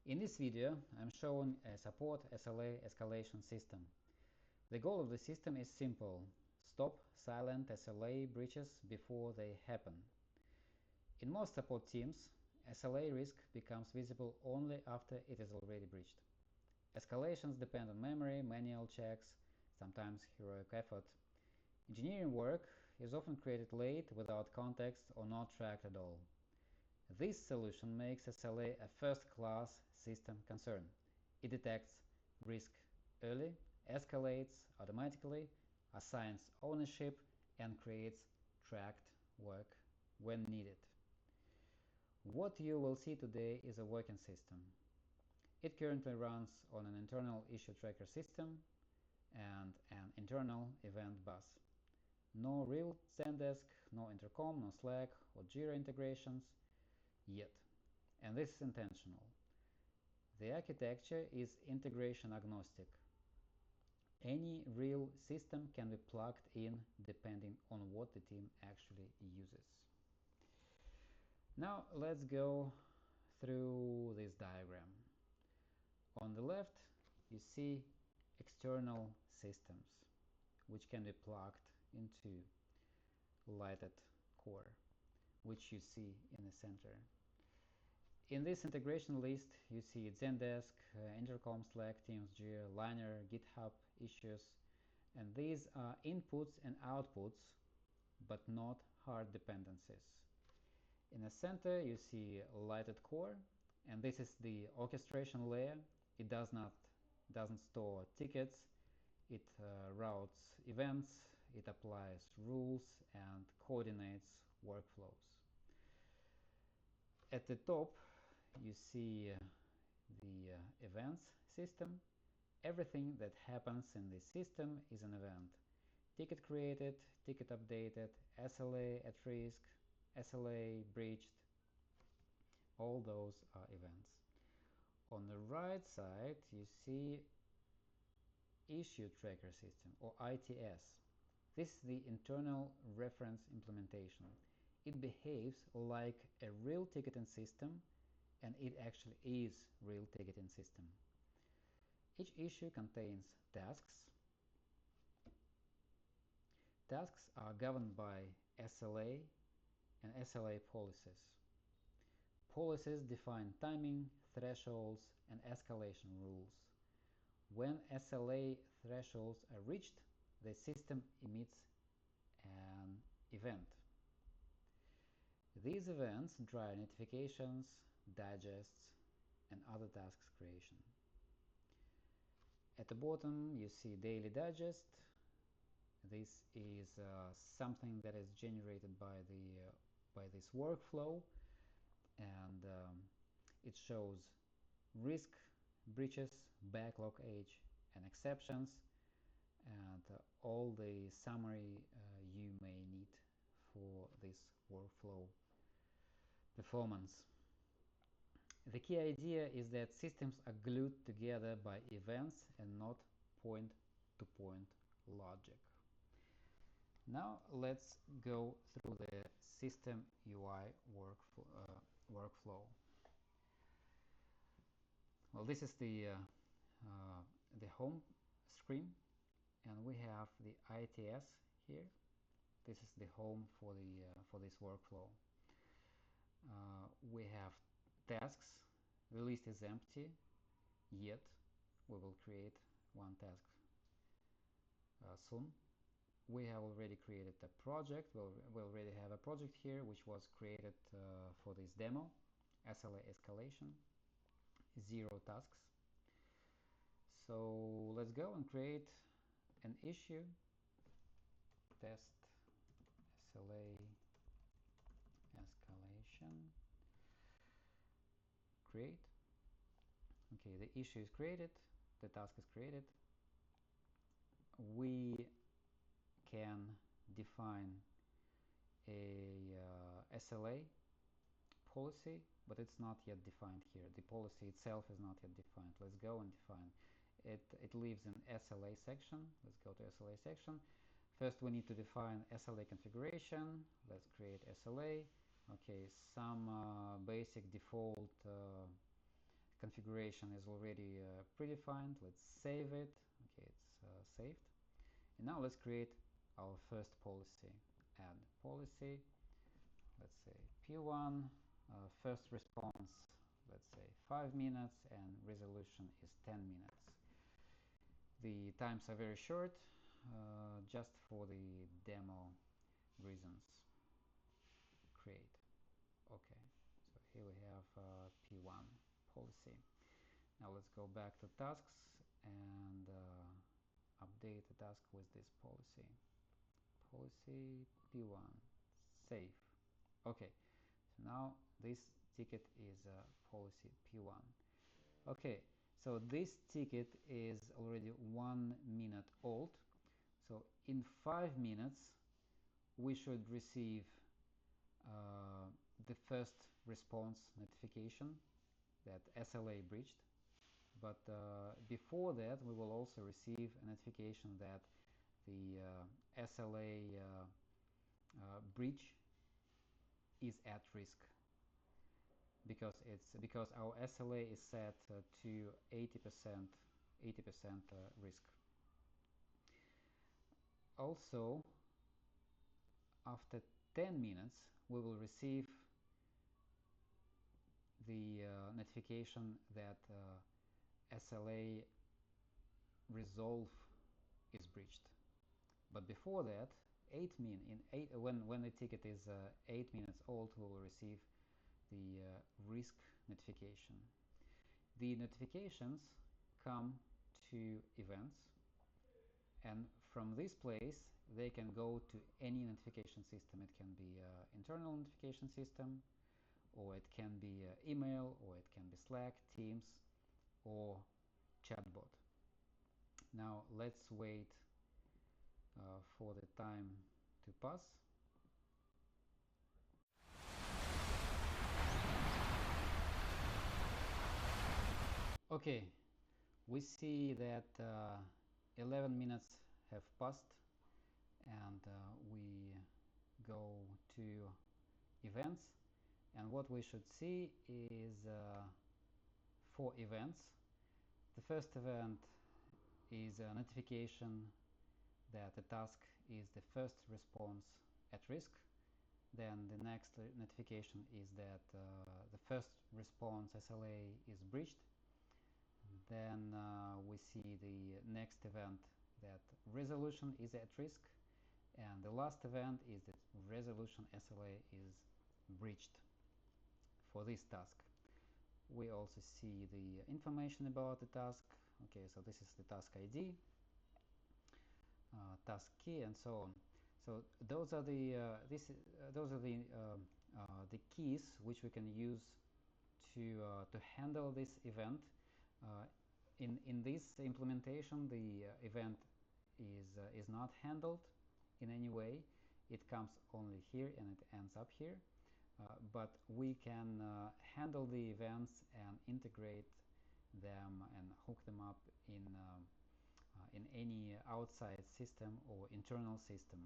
In this video, I'm showing a support SLA escalation system. The goal of the system is simple: stop silent SLA breaches before they happen. In most support teams, SLA risk becomes visible only after it is already breached. Escalations depend on memory, manual checks, sometimes heroic effort. Engineering work is often created late, without context, or not tracked at all. This solution makes SLA a first-class system concern. It detects risk early, escalates automatically, assigns ownership, and creates tracked work when needed. What you will see today is a working system. It currently runs on an internal issue tracker system and an internal event bus. No real Zendesk, no Intercom, no Slack or Jira integrations yet, and this is intentional. The architecture is integration agnostic. Any real system can be plugged in depending on what the team actually uses. Now let's go through this diagram. On the left you see external systems which can be plugged into lighted core, which you see in the center. In this integration list, you see Zendesk, Intercom, Slack, Teams, Jira, Liner, GitHub, issues, and these are inputs and outputs, but not hard dependencies. In the center, you see lighted core, and this is the orchestration layer. It doesn't store tickets. It routes events. It applies rules and coordinates workflows. At the top, you see the events system. Everything that happens in this system is an event. Ticket created, ticket updated, SLA at risk, SLA breached. All those are events. On the right side, you see issue tracker system, or ITS. This is the internal reference implementation. It behaves like a real ticketing system, and it actually is real ticketing system. Each issue contains tasks. Tasks are governed by SLA and SLA policies. Policies define timing, thresholds, and escalation rules. When SLA thresholds are reached, the system emits an event. These events drive notifications, digests, and other tasks creation. At the bottom you see daily digest. This is something that is generated by this workflow, and it shows risk, breaches, backlog age, and exceptions, and all the summary you may need for this workflow performance. The key idea is that systems are glued together by events and not point-to-point logic. Now let's go through the system UI workflow. Well, this is the home screen, and we have the ITS here. This is the home for this workflow. We have tasks. The list is empty, yet we will create one task soon. We have already created a project. We already have a project here which was created for this demo, SLA Escalation, 0 tasks. So let's go and create an issue, test SLA Escalation, create. Okay, the issue is created, the task is created. We can define a SLA policy, but it's not yet defined here. The policy itself is not yet defined. Let's go and define it. It lives in SLA section. Let's go to SLA section. First we need to define SLA configuration. Let's create SLA. Okay, some basic default configuration is already predefined. Let's save it. Okay, it's saved. And now let's create our first policy. Add policy. Let's say P1, first response, let's say 5 minutes, and resolution is 10 minutes. The times are very short, just for the demo reasons. Create. Okay, so here we have P1 policy. Now let's go back to tasks and update the task with this policy. Policy P1, save. Okay, so now this ticket is policy P1. Okay, so this ticket is already 1 minute old. So in 5 minutes we should receive the first response notification that SLA breached. But before that we will also receive a notification that the SLA breach is at risk, because our SLA is set to 80% risk. Also, after 10 minutes we will receive the notification that SLA resolve is breached. But before that, when the ticket is 8 minutes old, we will receive the risk notification. The notifications come to events, and from this place they can go to any notification system. It can be internal notification system, or it can be email, or it can be Slack, Teams, or chatbot. Now let's wait for the time to pass. Okay, we see that 11 minutes have passed, and we go to events, and what we should see is 4 events. The first event is a notification that the task is the first response at risk. Then the next notification is that the first response SLA is breached. Then we see the next event that resolution is at risk, and the last event is that resolution SLA is breached for this task. We also see the information about the task. Okay, so this is the task ID, task key, and so on. So those are the the keys which we can use to handle this event. In this implementation, the event is not handled in any way. It comes only here and it ends up here. But we can handle the events and integrate them and hook them up in any outside system or internal system.